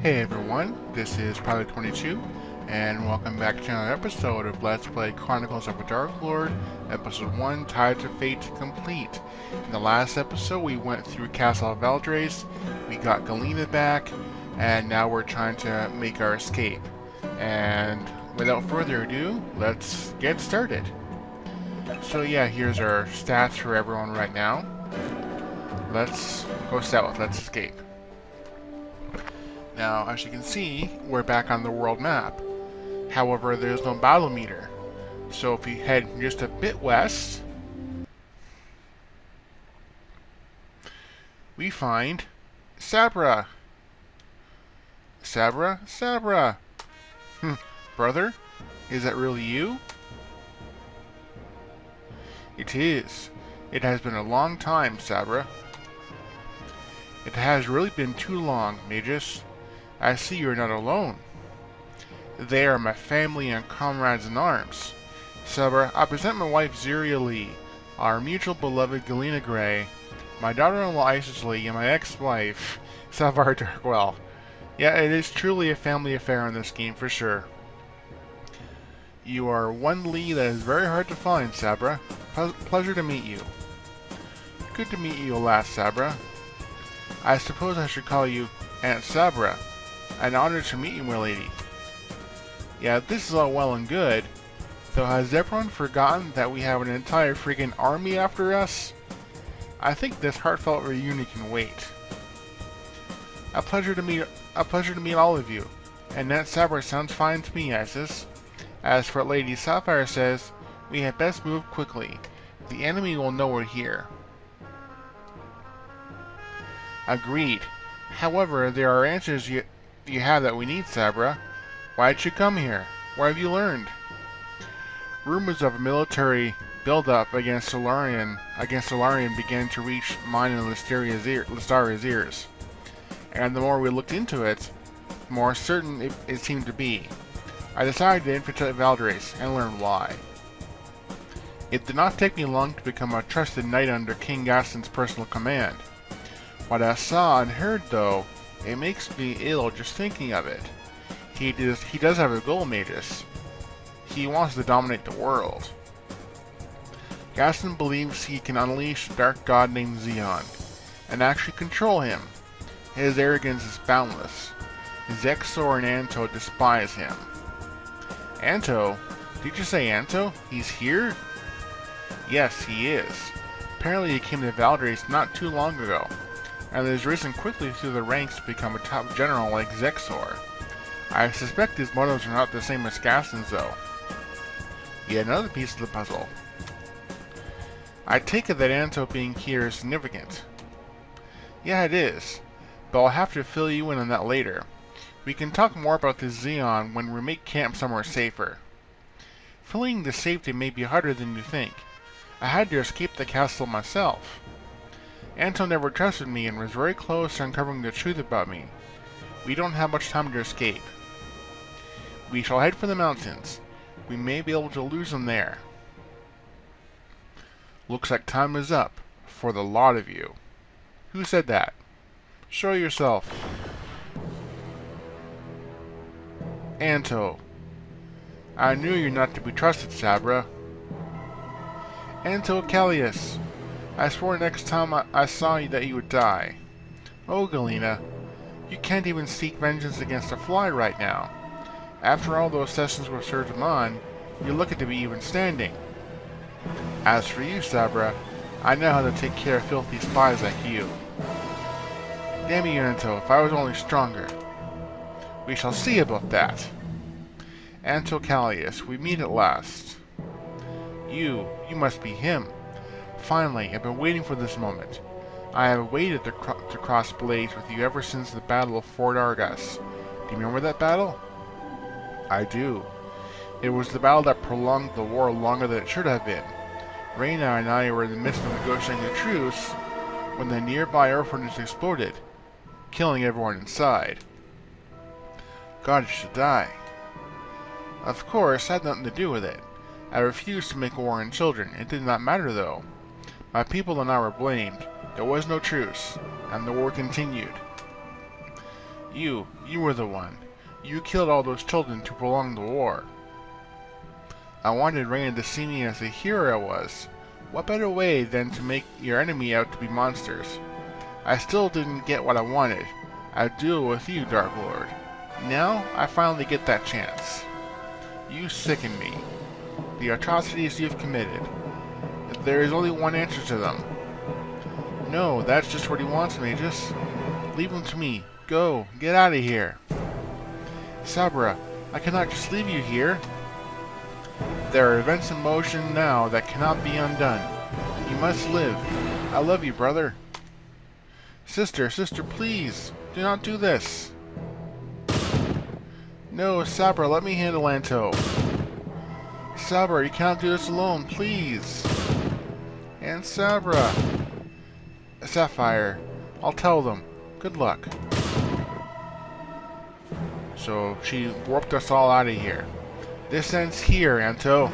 Hey everyone, this is Pilot 22, and welcome back to another episode of Let's Play Chronicles of a Dark Lord, Episode 1, Tides of Fate complete. In the last episode, we went through Castle Valdrace, we got Galena back, and now we're trying to make our escape. And without further ado, let's get started. So yeah, here's our stats for everyone right now. Let's go south, let's escape. Now, as you can see, we're back on the world map. However, there's no battle meter. So if we head just a bit west, we find Sabra. Sabra? Sabra! Brother? Is that really you? It is. It has been a long time, Sabra. It has really been too long, Magus. I see you are not alone. They are my family and comrades in arms. Sabra, I present my wife Ziria Lee, our mutual beloved Galena Gray, my daughter-in-law Isis Lee, and my ex-wife, Savar Darkwell. Yeah, it is truly a family affair in this game for sure. You are one Lee that is very hard to find, Sabra. Pleasure to meet you. Good to meet you, alas, Sabra. I suppose I should call you Aunt Sabra. An honor to meet you, my lady. Yeah, this is all well and good, though has everyone forgotten that we have an entire freaking army after us? I think this heartfelt reunion can wait. A pleasure to meet all of you, and Aunt Sabra sounds fine to me, Isis. As for what Lady Sapphire says, we had best move quickly. The enemy will know we're here. Agreed. However, there are answers you have that we need, Sabra. Why did you come here? What have you learned? Rumors of a military build-up against Solarian began to reach mine and Lestaria's ears. And the more we looked into it, the more certain it seemed to be. I decided to infiltrate Valdrace and learn why. It did not take me long to become a trusted knight under King Gaston's personal command. What I saw and heard, though, it makes me ill just thinking of it. He does have a goal, Magus. He wants to dominate the world. Gaston believes he can unleash a dark god named Xeon, and actually control him. His arrogance is boundless. Zexor and Anto despise him. Anto? Did you say Anto? He's here? Yes, he is. Apparently he came to Valdrace not too long ago, and has risen quickly through the ranks to become a top general like Zexor. I suspect his motives are not the same as Gaston's, though. Yet another piece of the puzzle. I take it that Anto being here is significant. Yeah, it is, but I'll have to fill you in on that later. We can talk more about this Xeon when we make camp somewhere safer. Fleeing to safety may be harder than you think. I had to escape the castle myself. Anto never trusted me and was very close to uncovering the truth about me. We don't have much time to escape. We shall head for the mountains. We may be able to lose them there. Looks like time is up, for the lot of you. Who said that? Show yourself. Anto. I knew you're not to be trusted, Sabra. Anto Callius. I swore next time I saw you that you would die. Oh, Galena, you can't even seek vengeance against a fly right now. After all those sessions with Sir Damon, you're lucky to be even standing. As for you, Sabra, I know how to take care of filthy spies like you. Damn you, Anto, if I was only stronger. We shall see about that. Anto Callius, we meet at last. You must be him. Finally, I've been waiting for this moment. I have waited to cross blades with you ever since the Battle of Fort Argus. Do you remember that battle? I do. It was the battle that prolonged the war longer than it should have been. Reyna and I were in the midst of negotiating a truce when the nearby orphanage exploded, killing everyone inside. God should die. Of course, I had nothing to do with it. I refused to make war on children. It did not matter, though. My people and I were blamed. There was no truce, and the war continued. You were the one. You killed all those children to prolong the war. I wanted Raina to see me as the hero I was. What better way than to make your enemy out to be monsters? I still didn't get what I wanted. I'd duel with you, Dark Lord. Now, I finally get that chance. You sicken me. The atrocities you've committed. There is only one answer to them. No, that's just what he wants, Magus. Leave him to me. Go, get out of here. Sabra, I cannot just leave you here. There are events in motion now that cannot be undone. You must live. I love you, brother. Sister, please, do not do this. No, Sabra, let me handle Anto. Sabra, you cannot do this alone, please. And Sabra. Sapphire, I'll tell them. Good luck. So she warped us all out of here. This ends here, Anto.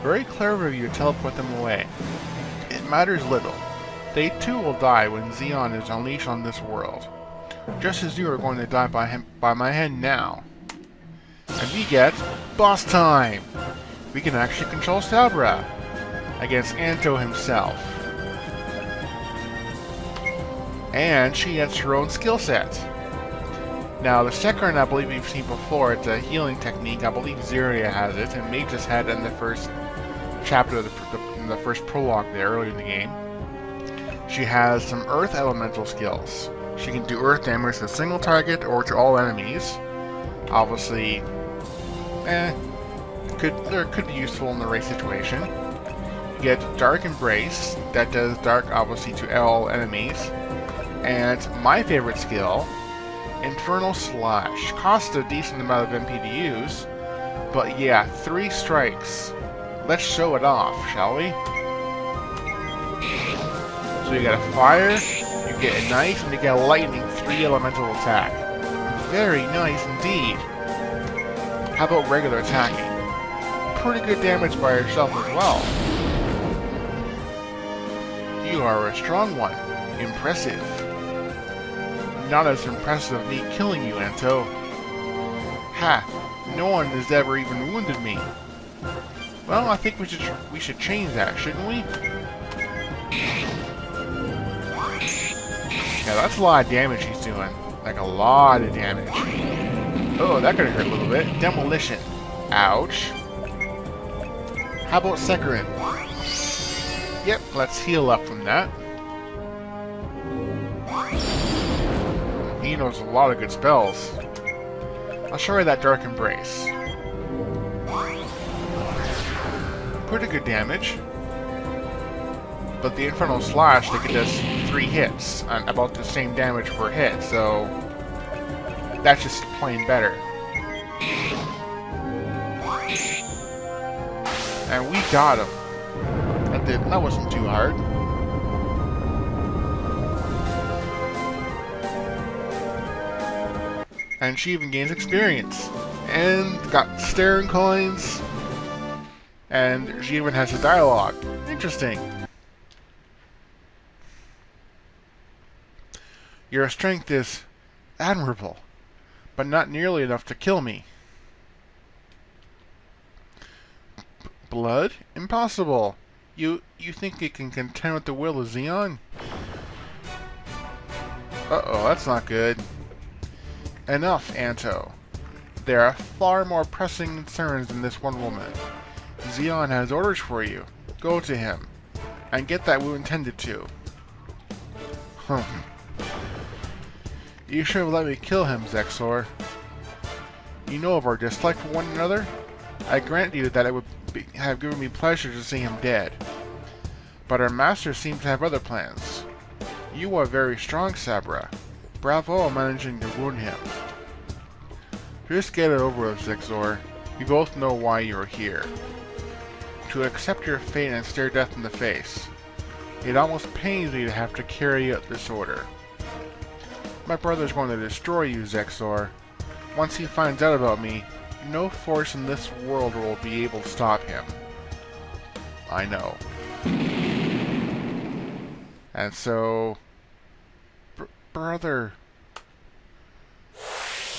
Very clever of you to teleport them away. It matters little. They too will die when Xeon is unleashed on this world. Just as you are going to die by my hand now. And we get boss time! We can actually control Sabra against Anto himself. And she gets her own skill set. Now, the second I believe we've seen before, it's a healing technique. I believe Xeria has it, and Magus had it in the first chapter, in the first prologue there, earlier in the game. She has some Earth Elemental skills. She can do Earth damage to a single target or to all enemies. Obviously, could be useful in the race situation. You get Dark Embrace, that does dark obviously to all enemies. And my favorite skill, Infernal Slash. Costs a decent amount of MP to use, but yeah, 3 strikes. Let's show it off, shall we? So you get a fire, you get a knife, and you get a lightning 3 elemental attack. Very nice indeed. How about regular attacking? Pretty good damage by yourself as well. You are a strong one. Impressive. Not as impressive as me killing you, Anto. Ha! No one has ever even wounded me. Well, I think we should change that, shouldn't we? Yeah, that's a lot of damage he's doing. Like a lot of damage. Oh, that could hurt a little bit. Demolition. Ouch. How about Sekiryn? Yep, let's heal up from that. He knows a lot of good spells. I'll show her that Dark Embrace. Pretty good damage. But the Infernal Slash, they get us 3 hits, and about the same damage per hit, so that's just plain better. And we got him. That wasn't too hard. And she even gains experience. And got staring coins. And she even has a dialogue. Interesting. Your strength is admirable, but not nearly enough to kill me. Blood? Impossible. You think you can contend with the will of Xeon? Uh-oh, that's not good. Enough, Anto. There are far more pressing concerns than this one woman. Xeon has orders for you. Go to him, and get that wound tended to. You should have let me kill him, Zexor. You know of our dislike for one another? I grant you that it would have given me pleasure to see him dead. But our master seems to have other plans. You are very strong, Sabra. Bravo on managing to wound him. Just get it over with, Zexor. We both know why you are here. To accept your fate and stare death in the face. It almost pains me to have to carry out this order. My brother's going to destroy you, Zexor. Once he finds out about me, no force in this world will be able to stop him. I know. And so... Brother...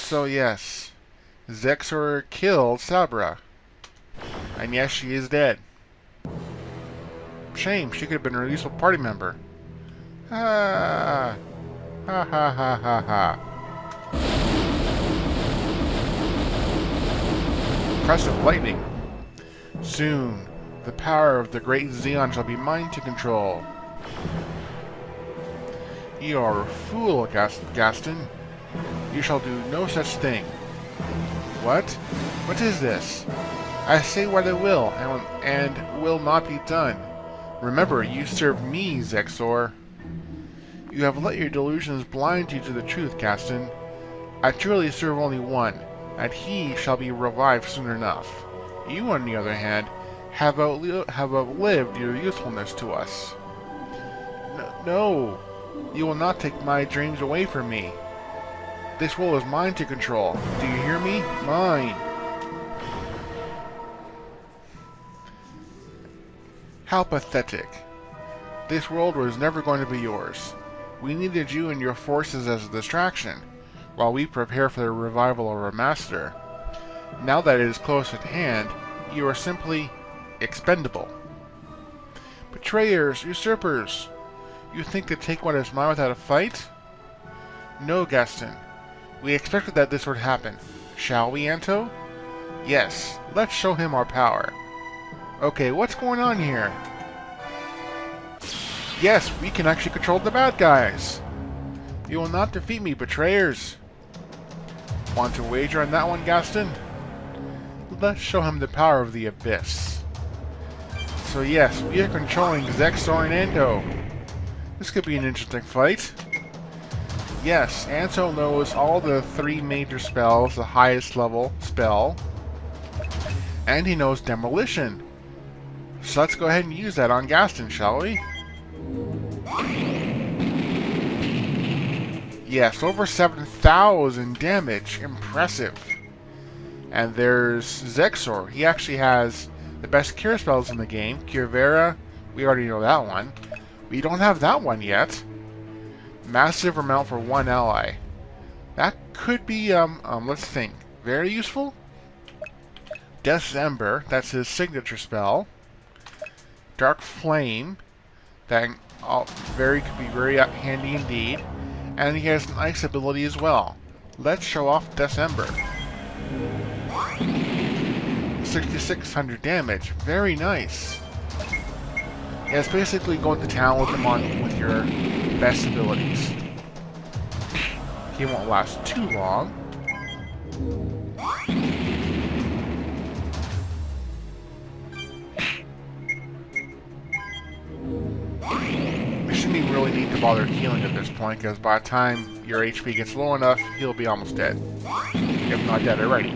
So yes, Zexor killed Sabra. And yes, she is dead. Shame, she could have been a useful party member. Ah, ha ha ha ha ha. Impressive lightning. Soon, the power of the great Xeon shall be mine to control. You are a fool, Gaston. You shall do no such thing. What? What is this? I say what I will, and will not be done. Remember, you serve me, Zexor. You have let your delusions blind you to the truth, Gaston. I truly serve only one, and he shall be revived soon enough. You, on the other hand, have outlived your usefulness to us. No, you will not take my dreams away from me. This world is mine to control. Do you hear me? Mine. How pathetic. This world was never going to be yours. We needed you and your forces as a distraction, while we prepare for the revival of our master. Now that it is close at hand, you are simply expendable. Betrayers, usurpers! You think to take what is mine without a fight? No, Gaston. We expected that this would happen. Shall we, Anto? Yes, let's show him our power. Okay, what's going on here? Yes, we can actually control the bad guys. You will not defeat me, betrayers. Want to wager on that one, Gaston? Let's show him the power of the Abyss. So yes, we are controlling Zexor and Anto. This could be an interesting fight. Yes, Anto knows all the 3 major spells, the highest level spell. And he knows Demolition. So let's go ahead and use that on Gaston, shall we? Yes, over 7,000 damage. Impressive. And there's Zexor. He actually has the best cure spells in the game. Cure Vera, we already know that one. We don't have that one yet. Massive amount for one ally. That could be, let's think. Very useful? Death's Ember, that's his signature spell. Dark Flame, that could be very handy indeed. And he has an ice ability as well. Let's show off Death's Ember. 6,600 damage. Very nice. Yeah, it's basically going to town with him with your best abilities. He won't last too long. We shouldn't even really need to bother healing at this point, because by the time your HP gets low enough, he'll be almost dead. If not dead already.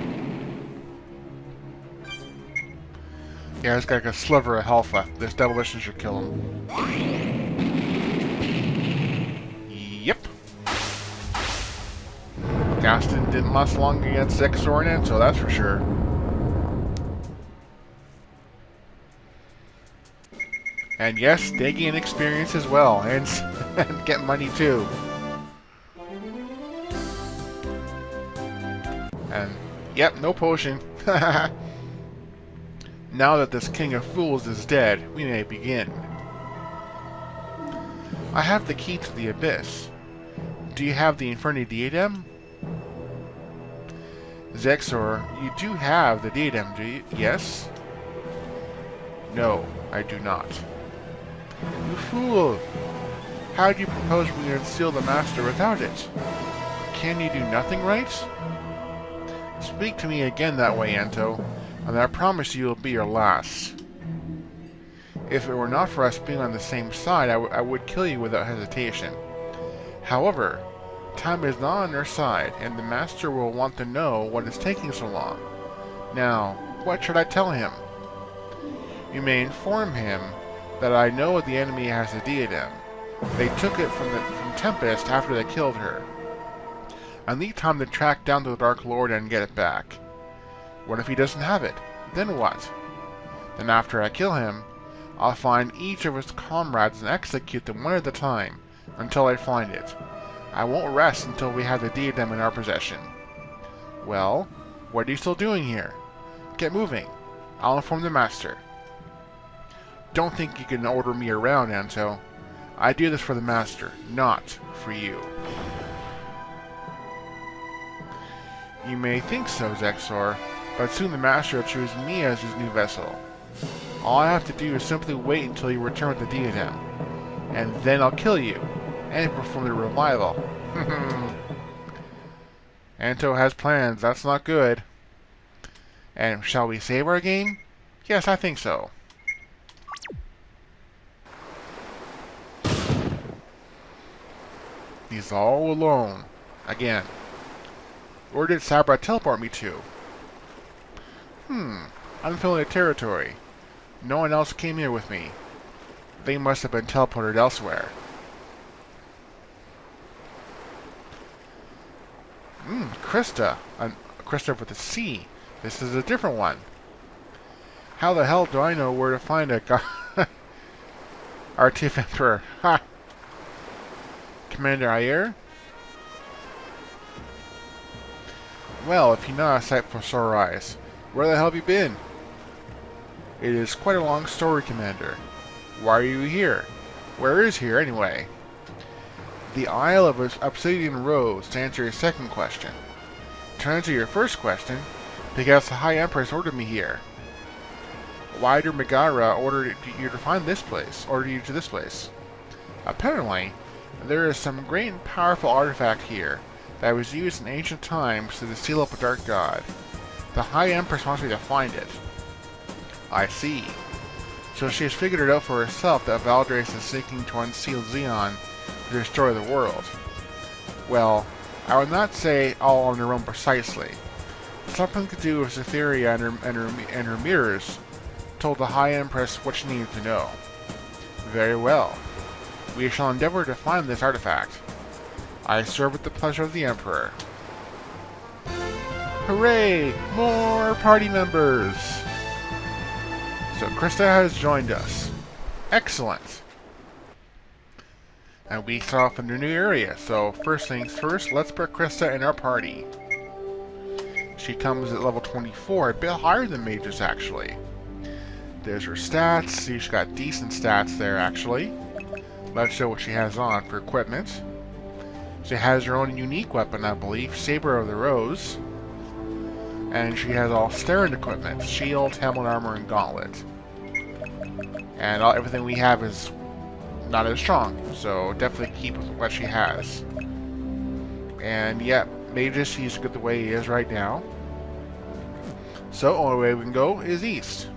Yeah, he's got like a sliver of health left. This demolition should kill him. Yep. Gaston didn't last long against Zexor and Anto, that's for sure. And yes, they gain experience as well, and get money too. And, yep, no potion. Now that this King of Fools is dead, we may begin. I have the key to the Abyss. Do you have the Inferni Diadem? Zexor, you do have the Diadem, do you? Yes? No, I do not. You fool! How do you propose we unseal the Master without it? Can you do nothing right? Speak to me again that way, Anto, and I promise you will be your last. If it were not for us being on the same side, I would kill you without hesitation. However, time is not on our side, and the Master will want to know what is taking so long. Now, what should I tell him? You may inform him that I know the enemy has a diadem. They took it from Tempest after they killed her. I need time to track down the Dark Lord and get it back. What if he doesn't have it? Then what? Then after I kill him, I'll find each of his comrades and execute them one at a time, until I find it. I won't rest until we have the diadem in our possession. Well, what are you still doing here? Get moving. I'll inform the master. Don't think you can order me around, Anto. I do this for the master, not for you. You may think so, Zexor, but soon the master will choose me as his new vessel. All I have to do is simply wait until you return with the diadem, and then I'll kill you, and perform the revival. Anto has plans, that's not good. And shall we save our game? Yes, I think so. He's all alone. Again. Where did Sabra teleport me to? Unfamiliar territory. No one else came here with me. They must have been teleported elsewhere. Krista. Krista with a C. This is a different one. How the hell do I know where to find a Artif Emperor? Ha! Commander Ayer? Well, if you're not a sight for sore eyes, where the hell have you been? It is quite a long story, Commander. Why are you here? Where is here, anyway? The Isle of Obsidian Rose, to answer your second question. To answer your first question, because the High Empress ordered me here. Why did Megara order you to find this place? Order you to this place? Apparently, there is some great and powerful artifact here that was used in ancient times to seal up a dark god. The High Empress wants me to find it. I see. So she has figured it out for herself that Valdrace is seeking to unseal Xeon to destroy the world. Well, I would not say all on her own precisely. Something to do with Cytheria and her mirrors told the High Empress what she needed to know. Very well. We shall endeavor to find this artifact. I serve with the pleasure of the Emperor. Hooray! More party members! So Krista has joined us. Excellent! And we start off in a new area, so first things first, let's put Krista in our party. She comes at level 24, a bit higher than Magus actually. There's her stats, see she's got decent stats there actually. Let's show what she has on for equipment. She has her own unique weapon, I believe, Sabra of the Rose. And she has all Starin equipment, shield, helmet, armor, and gauntlet. And everything we have is not as strong, so definitely keep with what she has. And yeah, Magus, he's good the way he is right now. So, only way we can go is east.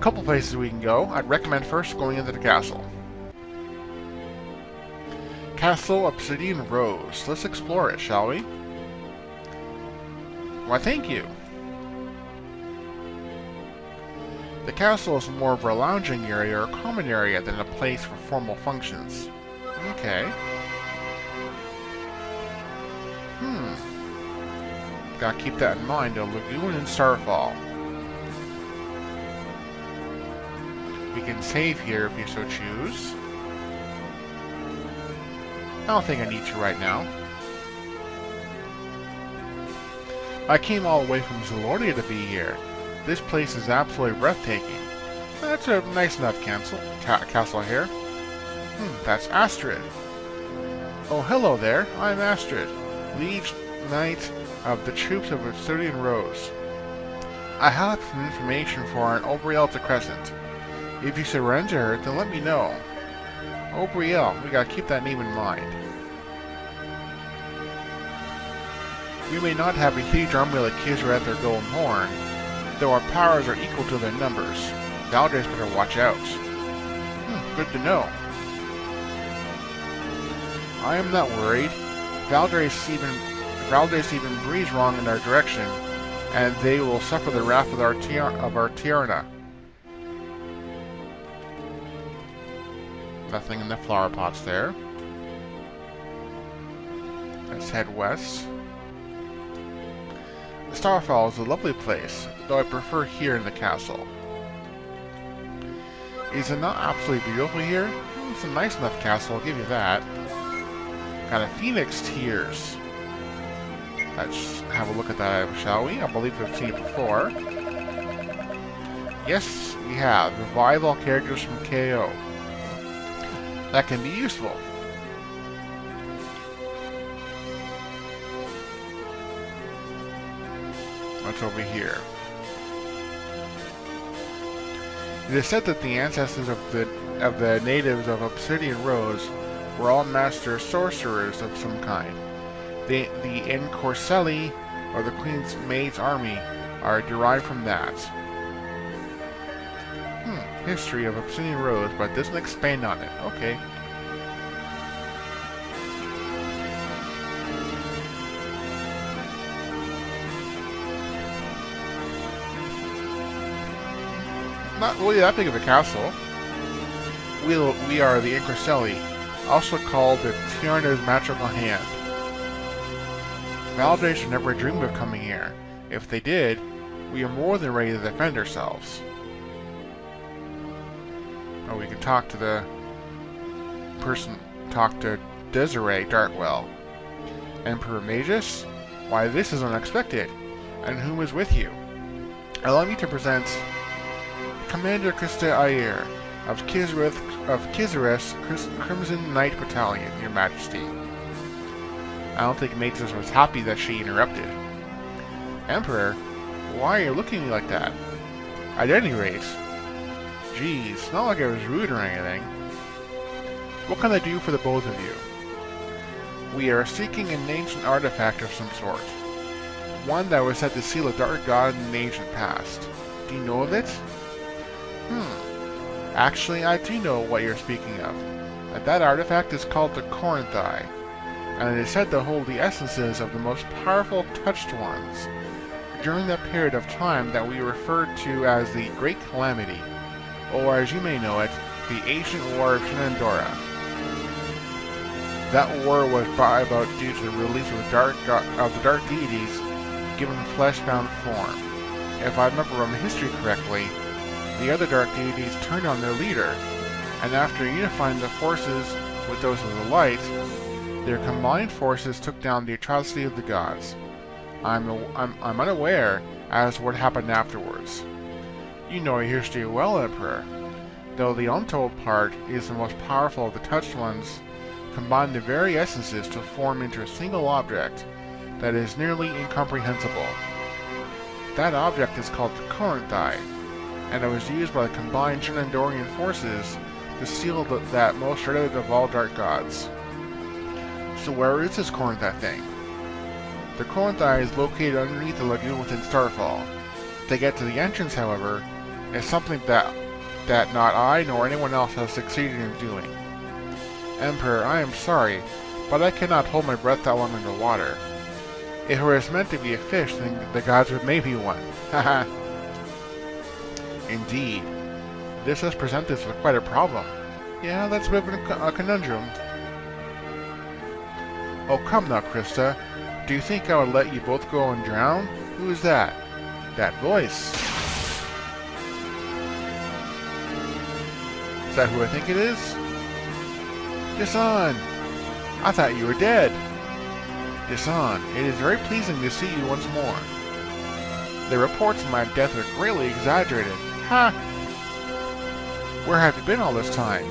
Couple places we can go. I'd recommend first going into the castle. Castle Obsidian Rose. Let's explore it, shall we? Why, thank you. The castle is more of a lounging area or common area than a place for formal functions. Okay. Gotta keep that in mind, a lagoon and Starfall. We can save here if you so choose. I don't think I need to right now. I came all the way from Zelordia to be here. This place is absolutely breathtaking. That's a nice enough castle here. That's Astrid. Oh, hello there. I'm Astrid, Liege Knight of the Troops of Obsidian Rose. I have some information for an Obriel to Crescent. If you surrender her, then let me know. Obriel, we gotta keep that name in mind. We may not have a huge army like Kisareth or Golden Horn, though our powers are equal to their numbers. Valdrace better watch out. Good to know. I am not worried. Valdrace even breathes wrong in our direction, and they will suffer the wrath of our Tiarna. Nothing in the flower pots there. Let's head west. Starfall is a lovely place, though I prefer here in the castle. Is it not absolutely beautiful here? It's a nice enough castle, I'll give you that. Got a phoenix tears. Let's have a look at that, shall we? I believe we've seen it before. Yes, we have. Revive all characters from KO. That can be useful. What's over here? It is said that the ancestors of the natives of Obsidian Rose were all master sorcerers of some kind. The Encorcelli, or the Queen's Maid's Army, are derived from that. History of Obsidian Rose, but doesn't expand on it. Okay. Not really that big of a castle. We are the Encorcelli, also called the Tiarna's magical hand. Valdrace would never dreamed of coming here. If they did, we are more than ready to defend ourselves. Oh, we can talk to the person, talk to Desiree Dartwell. Emperor Magus? Why, this is unexpected. And whom is with you? Allow me to present Commander Krista Ayer of Kisareth's Crimson Knight Battalion, Your Majesty. I don't think Magus was happy that she interrupted. Emperor, why are you looking at me like that? At any rate, geez, not like I was rude or anything. What can I do for the both of you? We are seeking an ancient artifact of some sort. One that was said to seal a dark god in the ancient past. Do you know of it? Actually, I do know what you're speaking of. That artifact is called the Corinthi, and it is said to hold the essences of the most powerful touched ones during that period of time that we refer to as the Great Calamity, or as you may know it, the Ancient War of Shenandoah. That war was brought about due to the release of the dark deities given flesh-bound form. If I remember from history correctly, the other dark deities turned on their leader, and after unifying the forces with those of the light, their combined forces took down the atrocity of the gods. I'm unaware as to what happened afterwards. You know your history well, Emperor. Though the untold part is the most powerful of the touched ones, combine the very essences to form into a single object that is nearly incomprehensible. That object is called the Corinthi, and it was used by the combined Shenandoah forces to seal that most dreaded of all dark gods. So where is this Corinthi thing? The Corinthi is located underneath the lagoon within Starfall. To get to the entrance, however, is something that not I nor anyone else has succeeded in doing. Emperor, I am sorry, but I cannot hold my breath that long underwater. If it was meant to be a fish, then the gods would make me one. Haha. Indeed. This has presented us with quite a problem. Yeah, that's a bit of a conundrum. Oh, come now, Krista. Do you think I would let you both go and drown? Who is that? That voice. Is that who I think it is? Jason! I thought you were dead. Jason, it is very pleasing to see you once more. The reports of my death are greatly exaggerated. Ha! Where have you been all this time?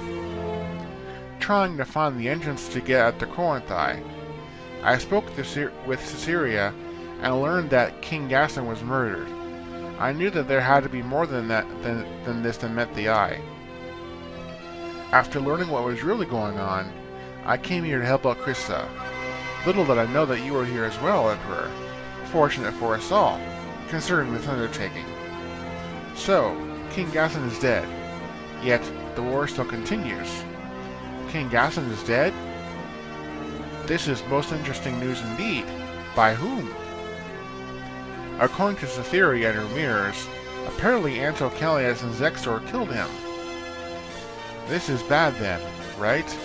Trying to find the entrance to get at the Corinthi. I spoke with Caesarea and learned that King Gaston was murdered. I knew that there had to be more than this that met the eye. After learning what was really going on, I came here to help out Krista. Little did I know that you were here as well, Emperor. Fortunate for us all, considering this undertaking. So, King Gaston is dead, yet the war still continues. King Gaston is dead? This is most interesting news indeed. By whom? According to Cytherea and her mirrors, apparently Antocalius and Zexor killed him. This is bad then, right?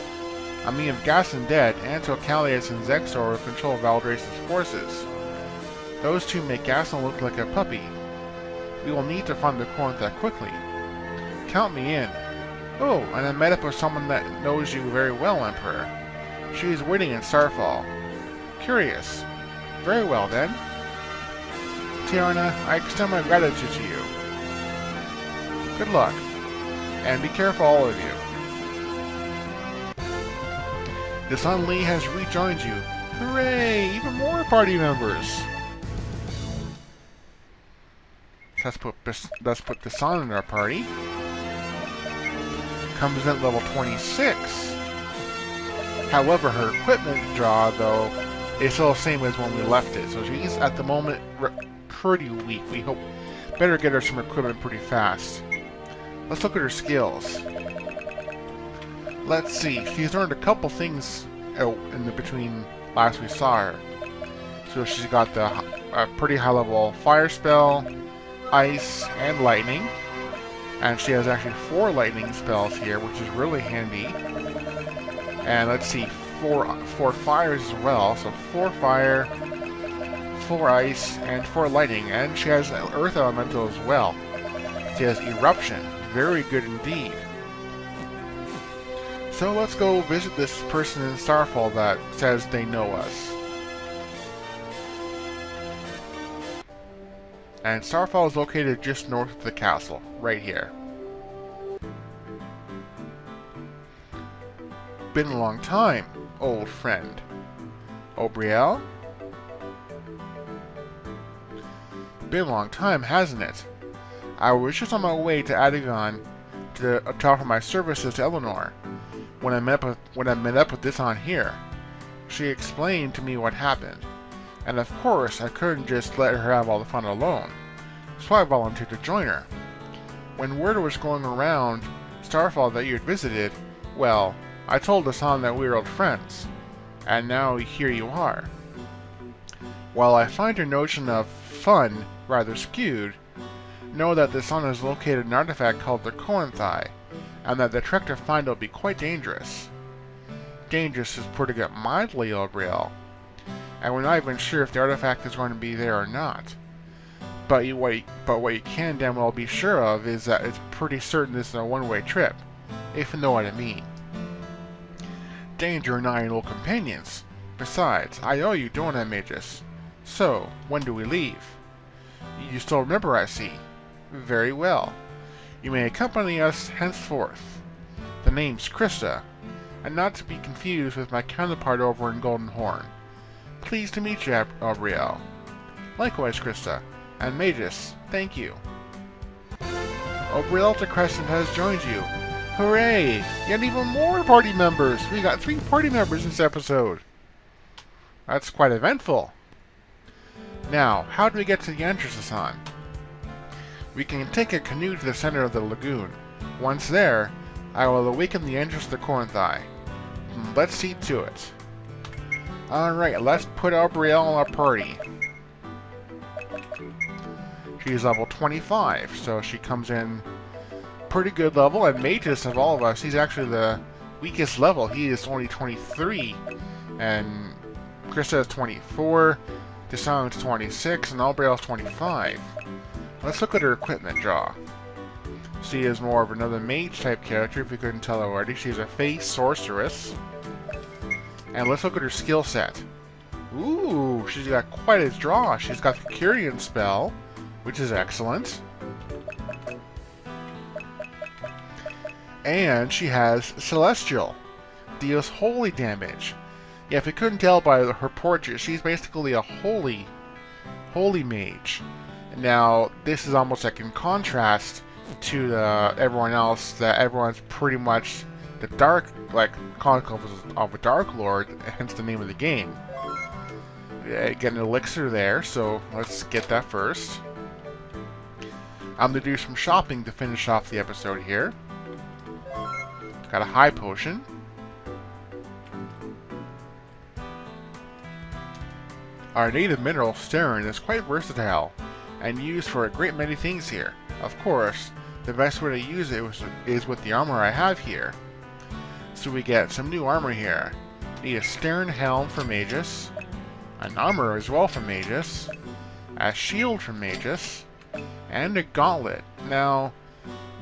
I mean, if Gaston dead, Antocalius and Zexor will control Valdrace's forces. Those two make Gaston look like a puppy. We will need to find the Corinthi quickly. Count me in. Oh, and I met up with someone that knows you very well, Emperor. She is waiting in Starfall. Curious. Very well, then. Tiana, I extend my gratitude to you. Good luck. And be careful, all of you. The Sun Lee has rejoined you. Hooray! Even more party members! Let's put the Sun in our party. Comes in at level 26. However, her equipment draw, though, is still the same as when we left it. So she's, at the moment, pretty weak. We hope better get her some equipment pretty fast. Let's look at her skills. Let's see. She's learned a couple things in the between last we saw her. So she's got the pretty high level fire spell, ice, and lightning. And she has actually 4 lightning spells here, which is really handy. And let's see, 4 fires as well. So 4 fire, 4 ice, and 4 lightning. And she has earth elemental as well. She has eruption. Very good indeed. So let's go visit this person in Starfall that says they know us. And Starfall is located just north of the castle, right here. Been a long time, old friend. Obrielle? Been a long time, hasn't it? I was just on my way to Adagon to offer my services to Eleanor when I met up with this on here. She explained to me what happened, and of course I couldn't just let her have all the fun alone, so I volunteered to join her. When word was going around Starfall that you had visited, well, I told Hassan that we were old friends, and now here you are. While I find your notion of fun rather skewed, know that the sun has located an artifact called the Corinthai, and that the trek to find it will be quite dangerous. Dangerous is putting it mildly, Obrielle, and we're not even sure if the artifact is going to be there or not. But what you can damn well be sure of is that it's pretty certain this is a one-way trip, if you know what I mean. Danger and I are old companions. Besides, I owe you, don't I, Magus? So, when do we leave? You still remember, I see. Very well. You may accompany us henceforth. The name's Krista, and not to be confused with my counterpart over in Golden Horn. Pleased to meet you, Obrielle. Likewise, Krista, and Magus, thank you. Obrielle to Crescent has joined you. Hooray! Yet even more party members! We got 3 party members this episode. That's quite eventful. Now, how do we get to the entrance, Hassan? We can take a canoe to the center of the lagoon. Once there, I will awaken the entrance to the Corinthai. Let's see to it. Alright, let's put Obrielle in our party. She's level 25, so she comes in pretty good level, and Magus of all of us, he's actually the weakest level. He is only 23, and Krista is 24, Deshaun is 26, and Obrielle is 25. Let's look at her equipment draw. She is more of another mage-type character, if you couldn't tell already. She's a face sorceress. And let's look at her skill set. Ooh, she's got quite a draw. She's got the Curian spell, which is excellent. And she has Celestial. Deals holy damage. Yeah, if you couldn't tell by her portrait, she's basically a holy mage. Now, this is almost like in contrast to everyone else, that everyone's pretty much the dark, like, Chronicles of a Dark Lord, hence the name of the game. Get an elixir there, so let's get that first. I'm going to do some shopping to finish off the episode here. Got a high potion. Our native mineral, Stern, is quite versatile and used for a great many things here. Of course, the best way to use it is with the armor I have here. So we get some new armor here. Need a Stern helm for Magus, an armor as well for Magus, a shield for Magus, and a gauntlet. Now,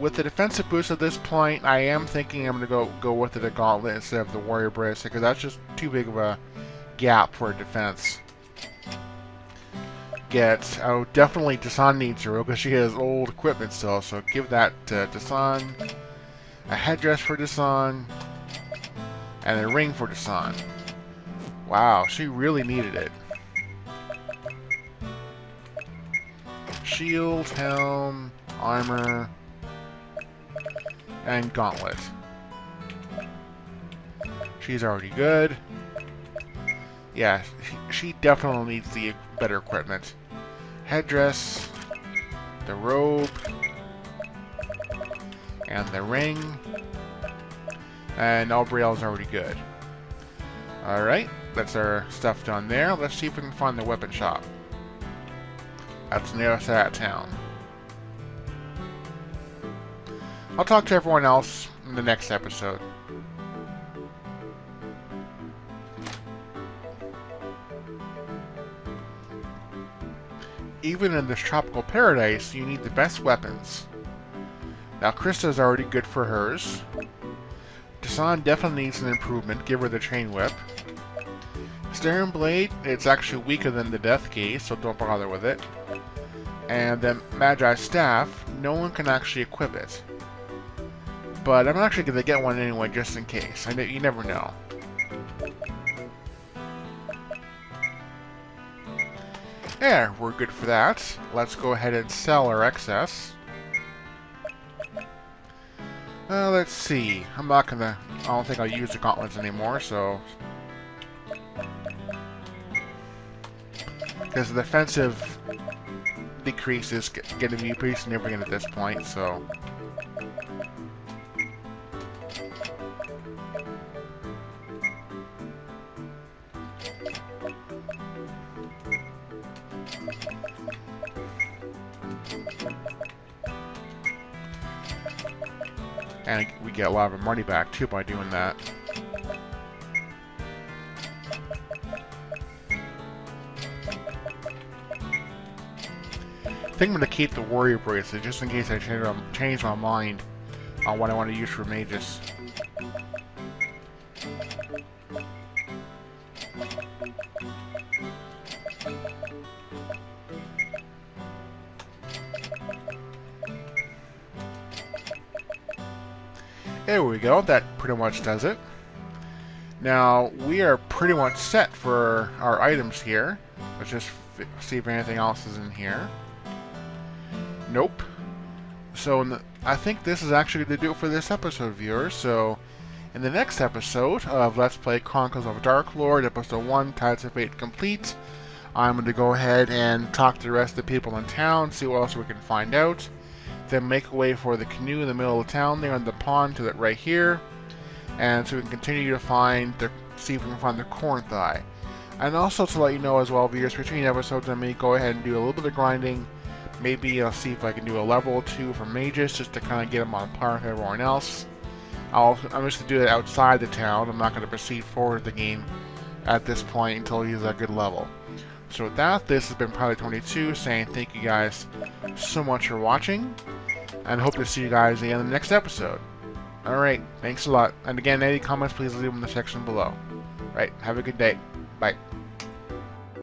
with the defensive boost at this point, I am thinking I'm going to go with the Gauntlet instead of the Warrior Brace, because that's just too big of a gap for defense. Oh, definitely Dasan needs her, because she has old equipment still, so give that to Dasan. A headdress for Dasan, and a ring for Dasan. Wow, she really needed it. Shield, helm, armor, and gauntlet. She's already good. Yeah, she definitely needs the better equipment. Headdress, the robe, and the ring. And Albriel's already good. Alright, that's our stuff done there. Let's see if we can find the weapon shop. That's nearest to that town. I'll talk to everyone else in the next episode. Even in this tropical paradise, you need the best weapons. Now, Krista's already good for hers. Dasan definitely needs an improvement. Give her the chain whip. Stern Blade, it's actually weaker than the Death Gaze, so don't bother with it. And then Magi's Staff, no one can actually equip it. But I'm actually going to get one anyway, just in case. You never know. There, we're good for that. Let's go ahead and sell our excess. Let's see. I don't think I'll use the gauntlets anymore, so... Because the defensive decrease is going to be pretty significant at this point, so... And we get a lot of our money back, too, by doing that. I think I'm going to keep the Warrior Bracelet, just in case I change my mind on what I want to use for Magus. There we go, that pretty much does it. Now, we are pretty much set for our items here. Let's just see if anything else is in here. Nope. So, I think this is actually going to do it for this episode, viewers. So, in the next episode of Let's Play Chronicles of Dark Lord, Episode 1, Tides of Fate Complete, I'm going to go ahead and talk to the rest of the people in town, see what else we can find out. Then make a way for the canoe in the middle of town there on the pond to that right here. And so we can continue to see if we can find the Corinth Eye. And also to let you know as well, viewers, between episodes I may go ahead and do a little bit of grinding. Maybe I'll see if I can do a level or two for Magus just to kind of get them on par with everyone else. I'm just going to do that outside the town. I'm not going to proceed forward the game at this point until he's at a good level. So with that, this has been Pilot22 saying thank you guys so much for watching, and hope to see you guys again in the next episode. Alright, thanks a lot. And again, any comments, please leave them in the section below. Right, have a good day. Bye.